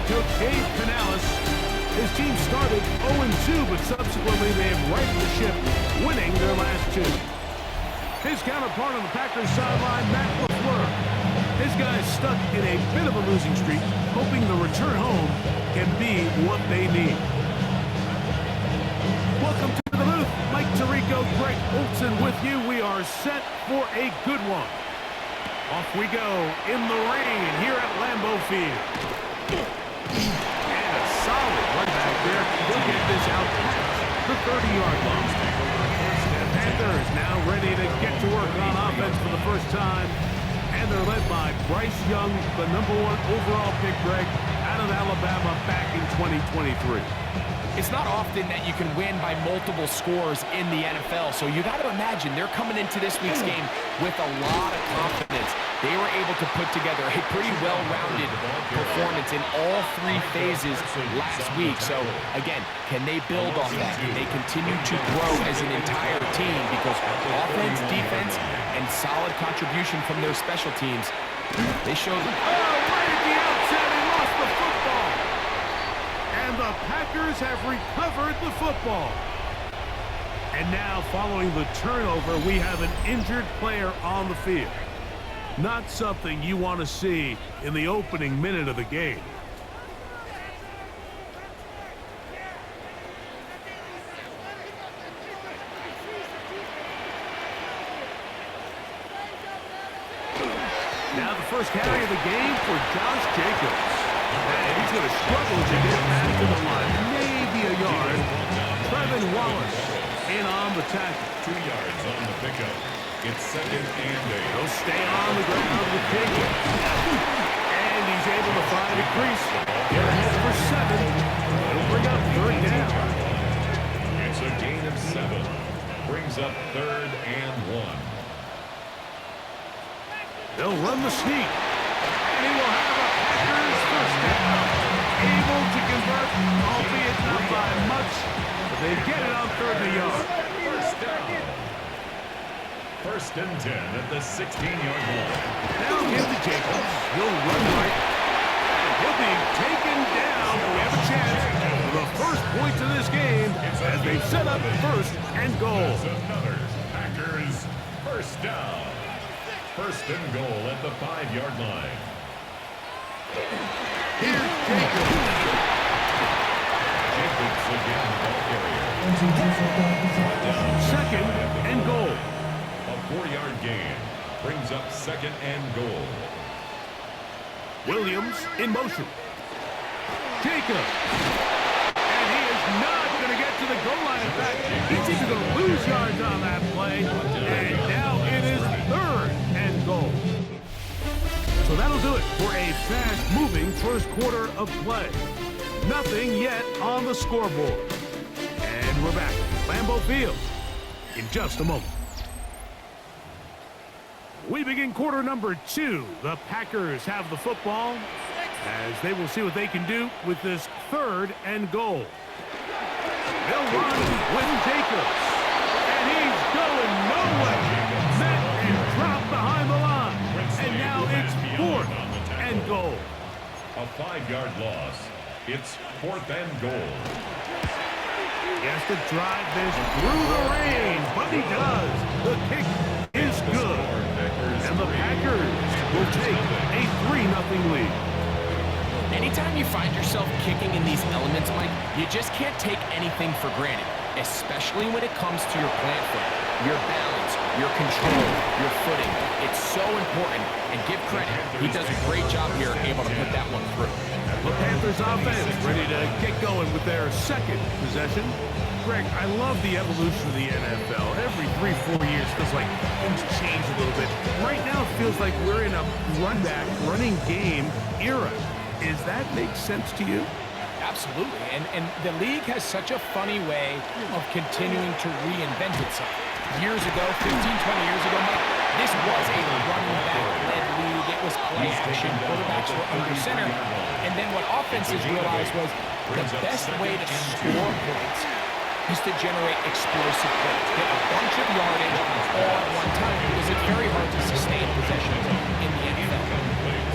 coach Dave Canales. His team started 0-2, but subsequently they have righted the ship, winning their last two. His counterpart on the Packers sideline, Matt LaFleur. His guys stuck in a bit of a losing streak, hoping the return home can be what they need. Welcome to the booth. Mike Tirico, Greg Olson with you. We are set for a good one. Off we go in the rain here at Lambeau Field. And a solid run back there. He'll get this out past the 30-yard line. The Panthers now ready to get to work on offense for the first time. And they're led by Bryce Young, the #1 overall pick, Greg, out of Alabama back in 2023. It's not often that you can win by multiple scores in the NFL, so you got to imagine they're coming into this week's game with a lot of confidence. They were able to put together a pretty well-rounded performance in all three phases last week. So, again, can they build off that? Can they continue to grow as an entire team? Because offense, defense, and solid contribution from their special teams, they showed... Oh, right at the outset, he lost the football. And the Packers have recovered the football. And now, following the turnover, we have an injured player on the field. Not something you want to see in the opening minute of the game. Now the first carry of the game for Josh Jacobs. And he's going to struggle to get back to the line. Maybe a yard. Trevin Wallace in on the tackle. 2 yards on the pickup. It's 2nd and 8. He'll stay on the ground with Jacobs. And he's able to find a crease. Get ahead for 7. It'll bring up 3rd down. It's a gain of 7. Brings up 3rd and 1. They'll run the sneak. And he will have a Packers first down. Able to convert, albeit not by much. But they get it on 3rd and yard. First down. 1st and 10 at the 16-yard line. Now give to Jacobs. He'll run right. And he'll be taken down. We have a chance for the first points of this game as they set up 1st and goal. Another Packers first down. 1st and goal at the 5-yard line. Here's Jacobs. Jacobs again, ball carrier. 2nd and goal. A 4-yard gain brings up 2nd and goal. Williams in motion. Jacobs. And he is not going to get to the goal line. In fact, he's even going to lose yards on that play. And now it is 3rd and goal. So that'll do it for a fast-moving first quarter of play. Nothing yet on the scoreboard. And we're back at Lambeau Field in just a moment. We begin quarter number 2. The Packers have the football as they will see what they can do with this 3rd and goal. They'll run with Jacobs. And he's going nowhere. Met and dropped behind the line. And now it's 4th and goal. A 5-yard loss. It's 4th and goal. He has to drive this through the rain, but he does. The kick is good. And the Packers will take a 3-0 lead. Anytime you find yourself kicking in these elements, Mike, you just can't take anything for granted, especially when it comes to your plant foot, your balance, your control, your footing. It's so important, and give credit. He does a great job here able to put that one through. The Panthers offense ready to get going with their 2nd possession. Greg, I love the evolution of the NFL. Every 3-4 years feels like things change a little bit. Right now it feels like we're in a run-back, running game era. Does that make sense to you? Absolutely, and the league has such a funny way of continuing to reinvent itself. Years ago, 15, 20 years ago, Mike, this was a running back-led league. It was play action. Quarterbacks were under center. And then what offenses realized was the best way to score points is to generate explosive plays. Get a bunch of yardage all at one time because it's very hard to sustain possessions in the NFL.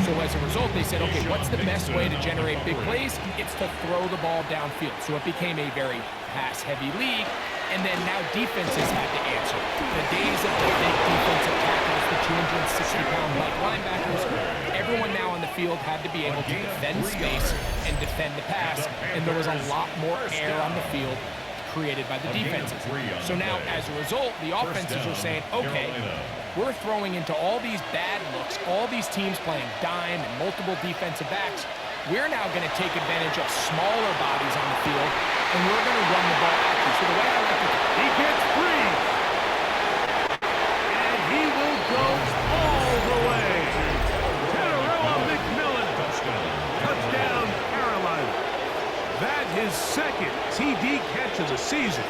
So as a result, they said, okay, what's the best way to generate big plays? It's to throw the ball downfield. So it became a very pass-heavy league, and then now defenses had to answer. The days of the big defensive tackles, the 260-pound like linebackers, everyone now on the field had to be able to defend space and defend the pass, and there was a lot more air on the field created by the defenses. So now, as a result, the offenses are saying, okay, we're throwing into all these bad looks, all these teams playing dime and multiple defensive backs. We're now going to take advantage of smaller bodies on the field, and we're going to run the ball at you. So the way I like to... He gets free. And he will go all the way. Terrell McMillan. Touchdown, Carolina. That his second TD catch of the season.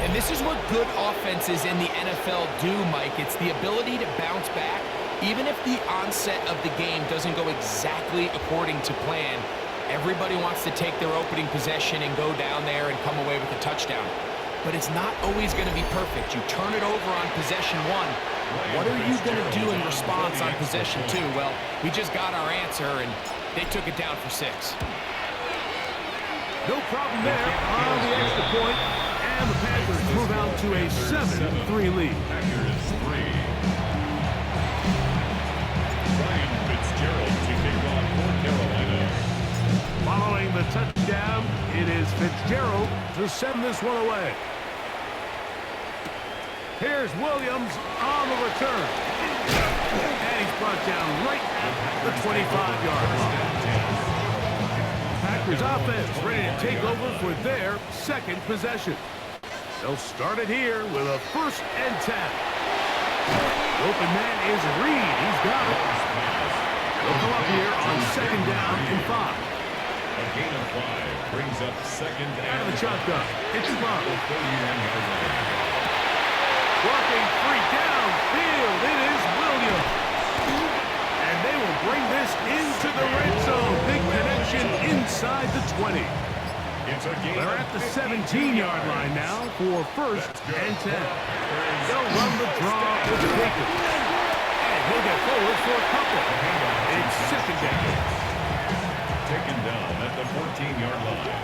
And this is what good offenses in the NFL do, Mike. It's the ability to bounce back, even if the onset of the game doesn't go exactly according to plan. Everybody wants to take their opening possession and go down there and come away with a touchdown. But it's not always going to be perfect. You turn it over on possession one. What are you going to do in response on possession two? Well, we just got our answer, and they took it down for 6. No problem there on the extra point. And the Panthers move out to a 7-3 lead. Packers 3. Ryan Fitzgerald TK1 for Carolina. Following the touchdown, it is Fitzgerald to send this one away. Here's Williams on the return. And he's brought down right at the 25-yard line. Packers offense ready to take over for their second possession. They'll start it here with a 1st and 10. Open man is Reed. He's got it. They'll come up here on 2nd down and 5. A gain of 5 brings up 2nd Out of the and shotgun. It's Bob. 41-yard line. Working free downfield. It is Williams. And they will bring this into the red zone. Big connection inside the 20. It's a gain. They're at the 17-yard line now for 1st and 10. They'll run the draw with the Baker. And he'll get forward for a couple. It's 2nd down. Taken down at the 14-yard line.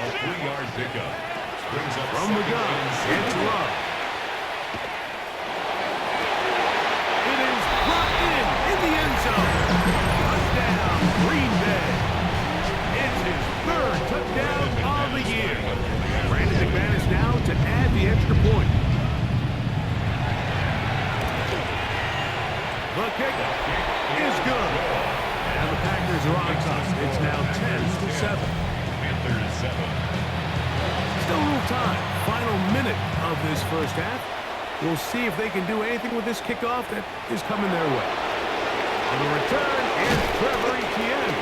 A 3-yard pickup. Brings up From the gun, it's Love. It is brought in the end zone. Touchdown, Green Bay. It's his 3rd touchdown of the year. Brandon McManus now to add the extra point. The kick is good. And the Packers are on top. It's now 10-7. Panthers 7. Still a little time. Final minute of this first half. We'll see if they can do anything with this kickoff that is coming their way. On the return is Trevor Etienne.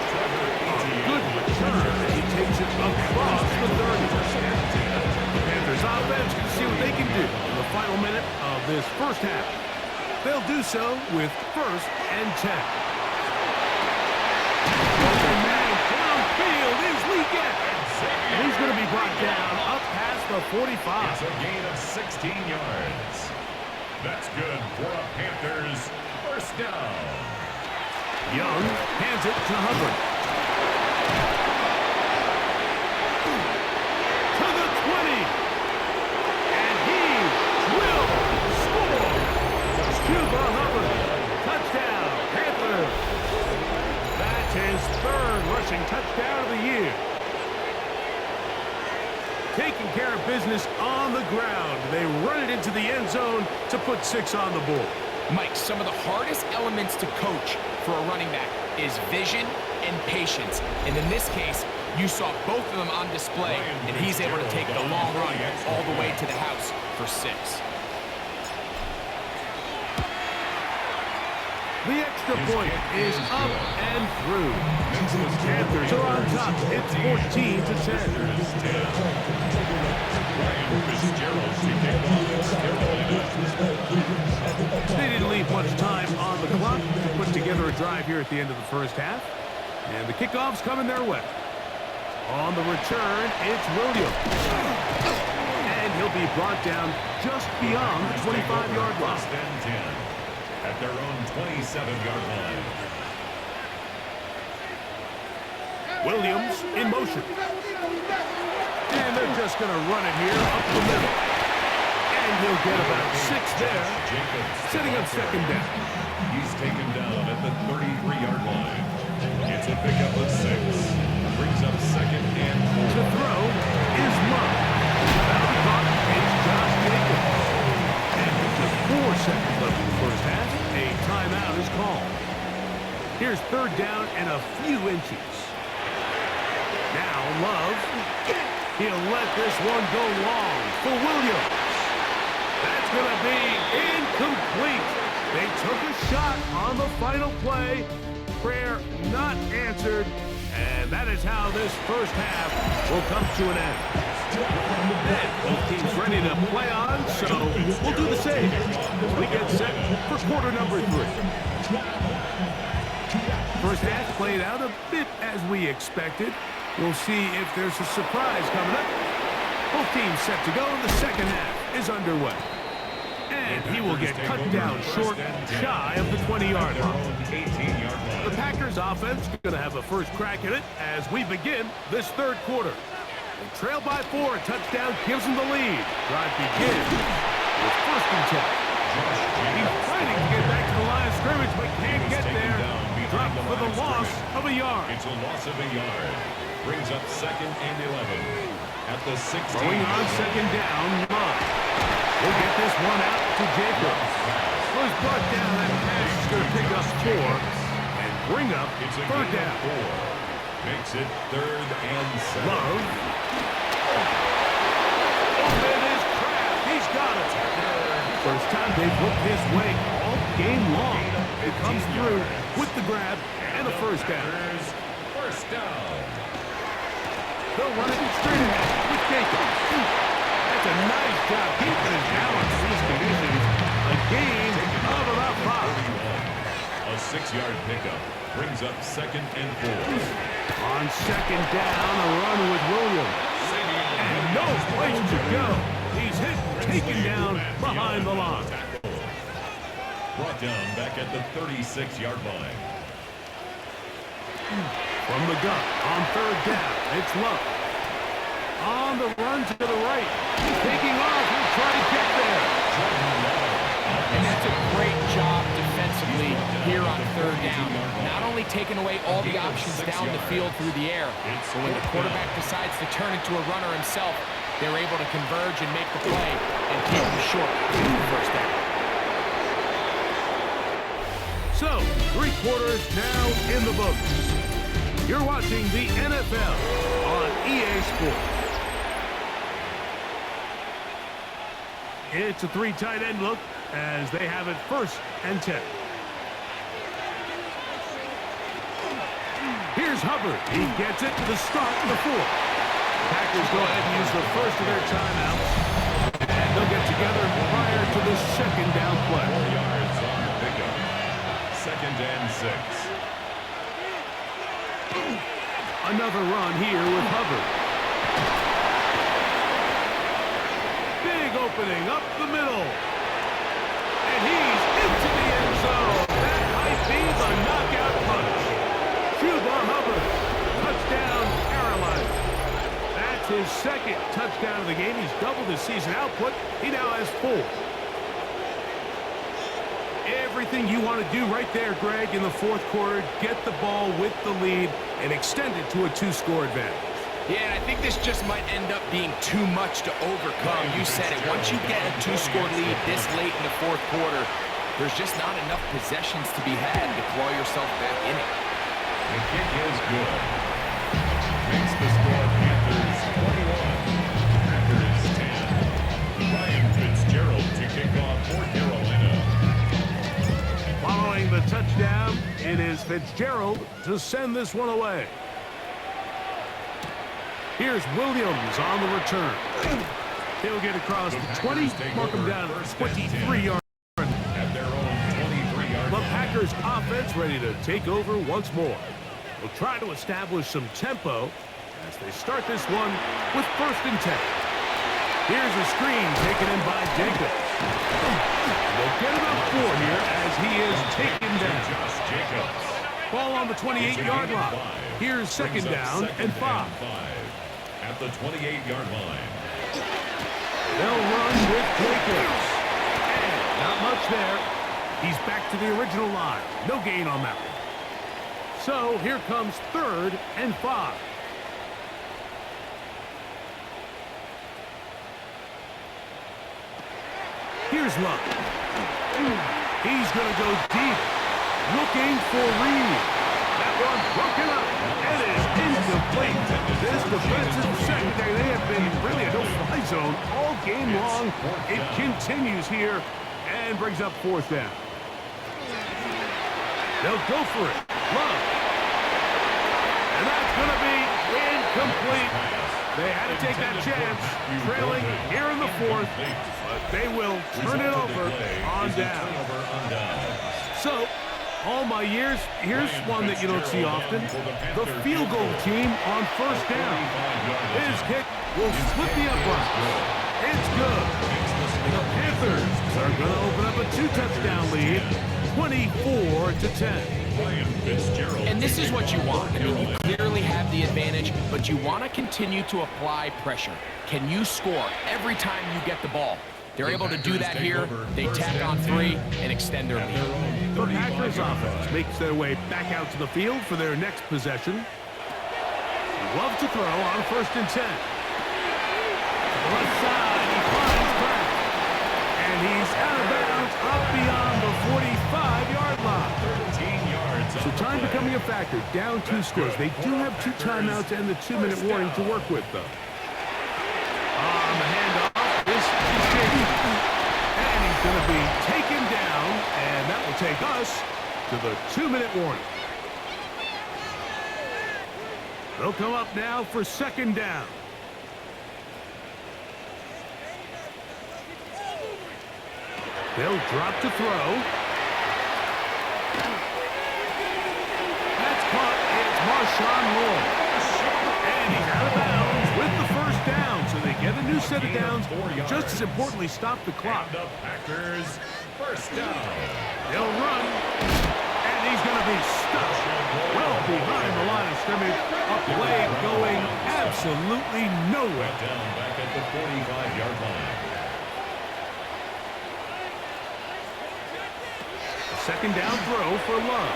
A good return. He takes it across the 30. The Panthers offense can see what they can do in the final minute of this first half. They'll do so with 1st and 10. Open man downfield is Leggett. And he's going to be brought down up past the 45. It's a gain of 16 yards. That's good for a Panthers 1st down. Young hands it to Hubbard. To the 20. And he will score. Cuba Hubbard. Touchdown, Panthers. That's his 3rd rushing touchdown of the year. Taking care of business on the ground. They run it into the end zone to put 6 on the board. Mike, some of the hardest elements to coach for a running back is vision and patience. And in this case, you saw both of them on display, and he's able to take the long run all the way to the house for 6. The extra point is up and through. Panthers are on top. It's 14-10. They didn't leave much time on the clock to put together a drive here at the end of the first half. And the kickoff's coming their way. On the return, it's Williams. And he'll be brought down just beyond the 25-yard line. at their own 27-yard line. Williams in motion. And they're just going to run it here up the middle. And he'll get about 6 there, setting up second down. He's taken down at the 33-yard line. It's a pickup of 6. Brings up second and 4. To throw is Love. Now caught is Josh Jacobs. And with just 4 seconds left in the first half, a timeout is called. Here's third down and a few inches. Now Love. He'll let this one go long for Williams. That's going to be incomplete. They took a shot on the final play. Prayer not answered. And that is how this first half will come to an end. And both teams ready to play on, so we'll do the same as we get set for quarter number 3. First half played out a bit as we expected. We'll see if there's a surprise coming up. Both teams set to go, and the second half is underway. And he will get cut down short, shy of the 20-yard line. The Packers offense is going to have a first crack at it as we begin this third quarter. They trail by 4. A touchdown gives them the lead. Drive begins with first and 10. He's fighting to get back to the line of scrimmage, but can't get there. Dropped for the loss of a yard. It's a loss of a yard. Brings up second and 11. At the 16. Going on second down, Love. We'll get this one out to Jacobs. Was brought down. That pass is going to pick up 4 and bring up third down. 4. Makes it third and 7. Love. Open is Kraft. He's got it. First time they've looked his way all game long. It comes through with the grab and a first down. First down. They'll run it straight ahead with Jacobs. That's a nice job keeping his balance in these conditions. A gain of about 5. A 6-yard pickup brings up second and 4. On second down, a run with Williams. And no place to go. He's hit, taken down behind the line. Brought down back at the 36-yard line. From the gun, on third down, it's Love. On the run to the right. He's taking off. He'll try to get there. And that's a great job defensively here on third down. Not only taking away all the options down the field through the air, but when the quarterback decides to turn into a runner himself, they're able to converge and make the play and keep him short to the first down. So, 3 quarters now in the books. You're watching the NFL on EA Sports. It's a 3 tight end look as they have it first and 10. Here's Hubbard. He gets it to start the 4th. Packers go ahead and use the first of their timeouts. And they'll get together prior to the second down play. 4 yards on the pickup. Second and 6. Another run here with Hubbard. Big opening up the middle. And he's into the end zone. That might be the knockout punch. Cuba Hubbard. Touchdown, Carolina. That's his second touchdown of the game. He's doubled his season output. He now has 4. Everything you want to do right there, Greg, in the 4th quarter. Get the ball with the lead and extend it to a 2-score advantage. Yeah, and I think this just might end up being too much to overcome. You said it. Once you get a 2-score lead this late in the 4th quarter, there's just not enough possessions to be had to claw yourself back in it. The kick is good. Makes the score Panthers 21. Packers 10. Ryan Fitzgerald to kick off for Carolina. Following the touchdown, it is Fitzgerald to send this one away. Here's Williams on the return. He'll get across the 20, mark him down 23 yards. At their own 23-yard The line. Packers offense ready to take over once more. We'll try to establish some tempo as they start this one with first and 10. Here's a screen taken in by Jacobs. They'll get about 4 here as he is taken down. Josh Jacobs. Ball on the 28-yard line. Here's second down and 5. At the 28-yard line. They'll run with Jacobs. And not much there. He's back to the original line. No gain on that one. So here comes 3rd and 5. Here's Luck. He's going to go deep. Looking for Reed. That one broken up. It is incomplete. This defensive secondary, they have been really a no-fly zone all game long. It continues here and brings up 4th down. They'll go for it. Love. And that's going to be incomplete. They had to take that chance, trailing here in the 4th, but they will turn it over on down. So, all my years, here's one that you don't see often. The field goal team on 1st down. His kick will split the upright. It's good. The Panthers are going to open up a 2-touchdown lead, 24-10. And this is what you want. I mean, you clearly have the advantage, but you want to continue to apply pressure. Can you score every time you get the ball? They're able to do that here. They tack on 3 and extend their lead. The Packers offense makes their way back out to the field for their next possession. Love to throw on 1st and 10. Left side, he finds Pratt. And he's out of bounds up beyond the 45-yard line. 13 yards. So time becoming a factor. Down 2 scores. They do have 2 timeouts and the 2-minute warning to work with, though. On the handoff, this is Shady. And he's going to be taken down, and that will take us to the 2-minute warning. They'll come up now for 2nd down. They'll drop to throw. That's caught. It's Marshawn Lloyd. And he's out of bounds with the 1st down. So they get a new set of downs. Just as importantly, stop the clock. The Packers 1st down. They'll run. And he's going to be stuck well behind the line of scrimmage. A play going absolutely nowhere. Down back at the 45-yard line. 2nd down throw for Love.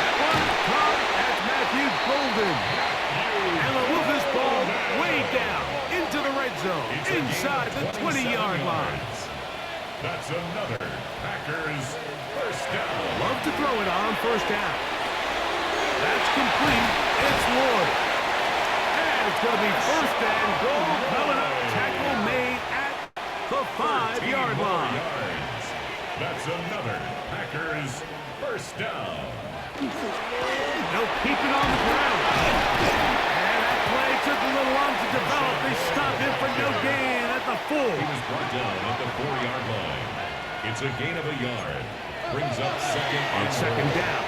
That one caught at Matthew Golden. And they'll move this ball way down into the red zone, inside the 20-yard line. That's another Packers 1st down. Love to throw it on 1st down. That's complete. It's Lloyd. And it's going to be 1st and goal coming up. Tackle made at the 5-yard line. That's another Packers 1st down. They'll keep it on the ground. And that play took a little long to develop. They stopped him for no gain at the 4. He was brought down at the 4-yard line. It's a gain of a yard. Brings up 2nd On and 2nd down.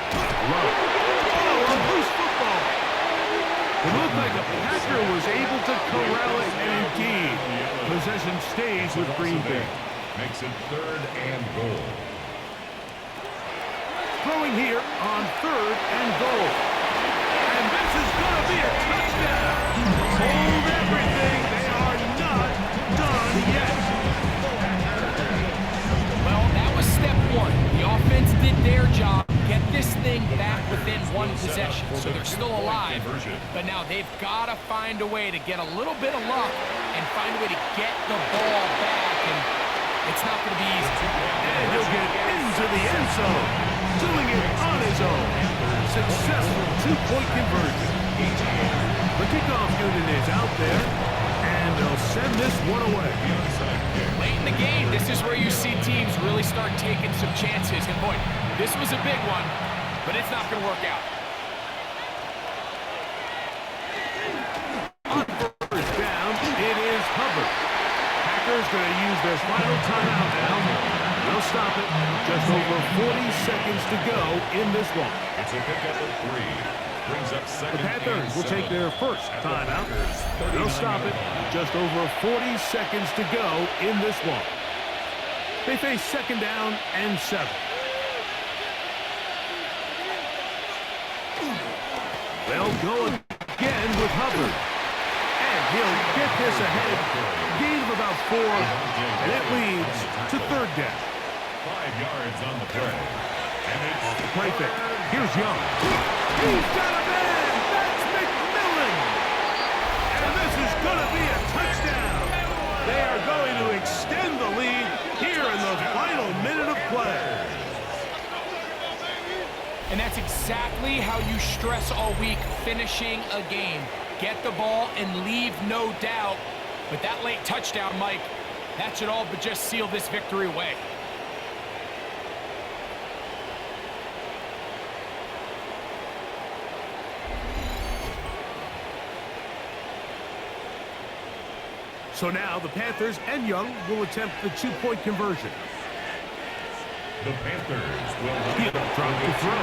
Low. Oh, a loose football. It looked like the Packer was able to corral it, and indeed, possession stays with Green Bay. Makes it 3rd and goal. Throwing here on 3rd and goal. And this is going to be a touchdown. Hold everything. They are not done yet. Well, that was step 1. The offense did their job. Get this thing back within 1 possession. So they're still alive. But now they've got to find a way to get a little bit of luck and find a way to get the ball back. And it's not going to be easy. And he'll get into the end zone, doing it on his own. Successful 2-point conversion. The kickoff unit is out there, and they'll send this one away. Late in the game, this is where you see teams really start taking some chances. And boy, this was a big one, but it's not going to work out. On 1st down, it is Hubbard. Packers going to use their final timeout now. They'll stop it. Just over 40 seconds to go in this one. It's a pickup of 3. Brings up The second Panthers and will take 7. their first timeout. They'll stop it. Just over 40 seconds to go in this one. They face second down and 7. They'll go again with Hubbard. And he'll get this ahead. Gain of about 4. And it leads to third down. 5 yards on the play. And it's Off the play fake. Here's Young. He's got a man. That's McMillan. And this is going to be a touchdown. They are going to extend the lead here in the final minute of play. And that's exactly how you stress all week, finishing a game. Get the ball and leave no doubt. But that late touchdown, Mike, that should all but just seal this victory away. So now the Panthers and Young will attempt the two-point conversion. the Panthers will He'll drop the throw.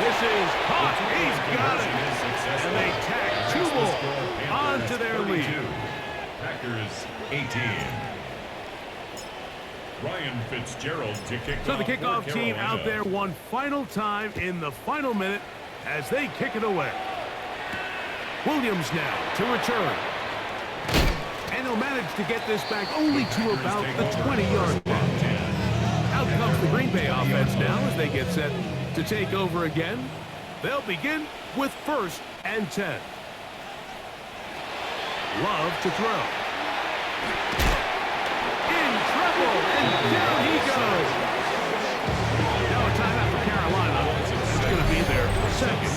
This is caught. He's got it. And they tack 2 more onto their lead. Packers 18. Ryan Fitzgerald to kick off. So the kickoff for team Carolina. out there one final time in the final minute as they kick it away. Williams now to return. And he'll manage to get this back only to about the 20-yard line. Out comes the Green Bay offense now as they get set to take over again. They'll begin with 1st and 10. Love to throw. In trouble, and down he goes. Now a timeout for Carolina. It's going to be their second.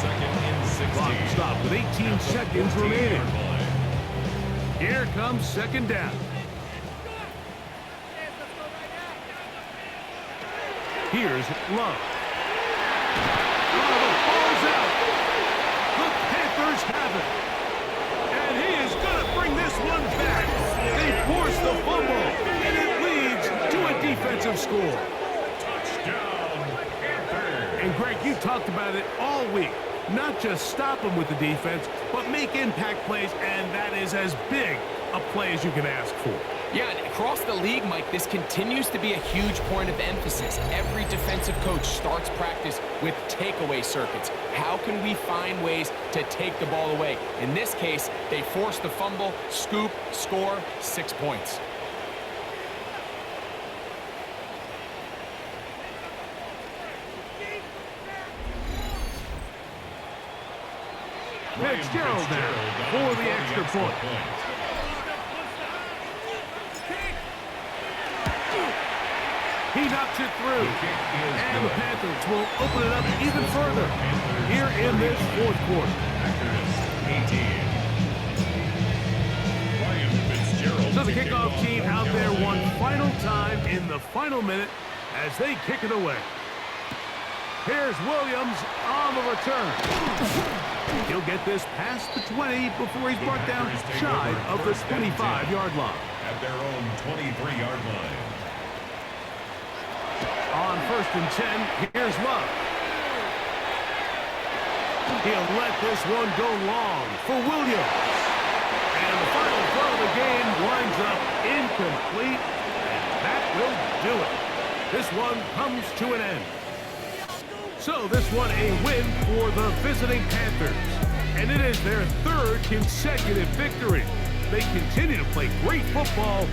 Clock stop with 18 seconds remaining. Here comes second down. Here's Love. Oh, the ball's out. The Panthers have it. And he is going to bring this one back. They force the fumble, and it leads to a defensive score. Touchdown, Panthers. And Greg, you talked about it all week. Not just stop them with the defense, but make impact plays, and that is as big a play as you can ask for. Yeah, and across the league, Mike, this continues to be a huge point of emphasis. Every defensive coach starts practice with takeaway circuits. How can we find ways to take the ball away? In this case, they force the fumble, scoop, score, 6 points. Fitzgerald now for the extra point. He knocks it through. And the Panthers will open it up even further here in this 4th quarter. So the kickoff team out there one final time in the final minute as they kick it away. Here's Williams on the return. He'll get this past the 20 before he's brought down shy of the 25-yard line. At their own 23-yard line. On 1st and 10, here's Love. He'll let this one go long for Williams. And the final throw of the game winds up incomplete. And that will do it. This one comes to an end. So this one a win for the visiting Panthers. And it is their 3rd consecutive victory. They continue to play great football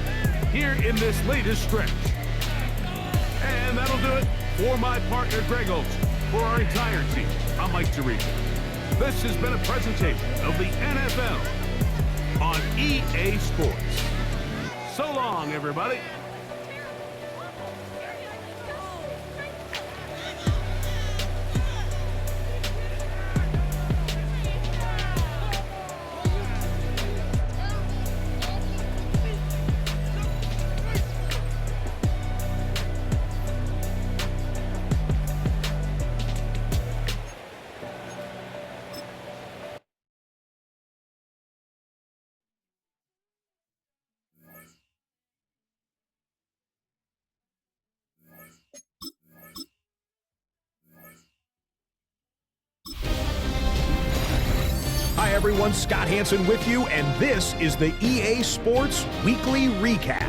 here in this latest stretch. And that'll do it for my partner, Greg Olson. For our entire team, I'm Mike Tirico. This has been a presentation of the NFL on EA Sports. So long, everybody. Hi everyone, Scott Hansen with you, and this is the EA Sports Weekly Recap.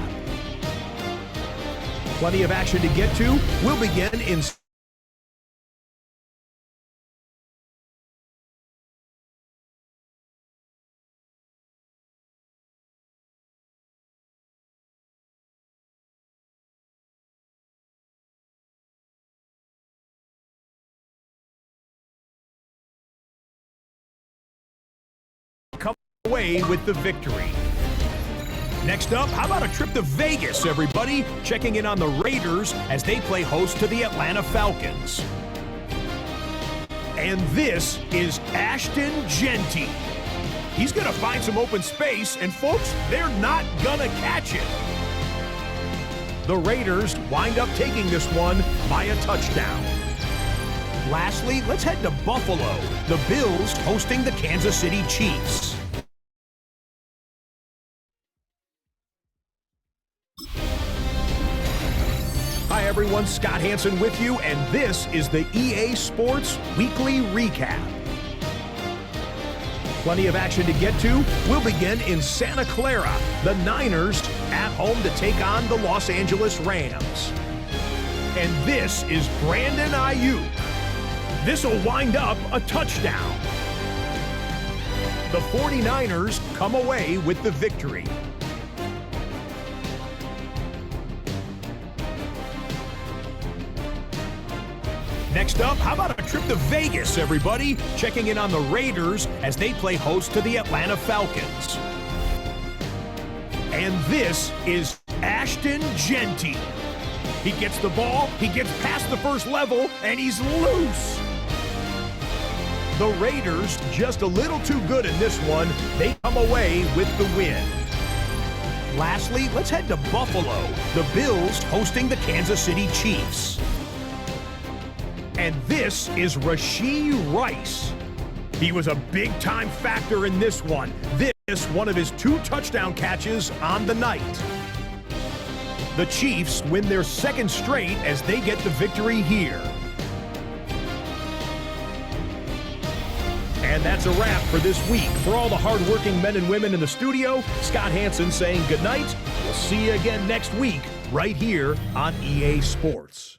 Plenty of action to get to. We'll begin in away with the victory. Next up, how about a trip to Vegas, everybody? Checking in on the Raiders as they play host to the Atlanta Falcons. And this is Ashton Genty. He's going to find some open space, and folks, they're not going to catch it. The Raiders wind up taking this one by a touchdown. Lastly, let's head to Buffalo. The Bills hosting the Kansas City Chiefs. Hi everyone, Scott Hansen with you, and this is the EA Sports Weekly Recap. Plenty of action to get to. We'll begin in Santa Clara. The Niners at home to take on the Los Angeles Rams. And this is Brandon Ayuk. This will wind up a touchdown. The 49ers come away with the victory. Next up, how about a trip to Vegas, everybody? Checking in on the Raiders as they play host to the Atlanta Falcons. And this is Ashton Genty. He gets the ball, he gets past the first level, and he's loose. The Raiders just a little too good in this one. They come away with the win. Lastly, let's head to Buffalo. The Bills hosting the Kansas City Chiefs. And this is Rashee Rice. He was a big-time factor in this one. This one of his 2 touchdown catches on the night. The Chiefs win their 2nd straight as they get the victory here. And that's a wrap for this week. For all the hard-working men and women in the studio, Scott Hansen saying goodnight. We'll see you again next week right here on EA Sports.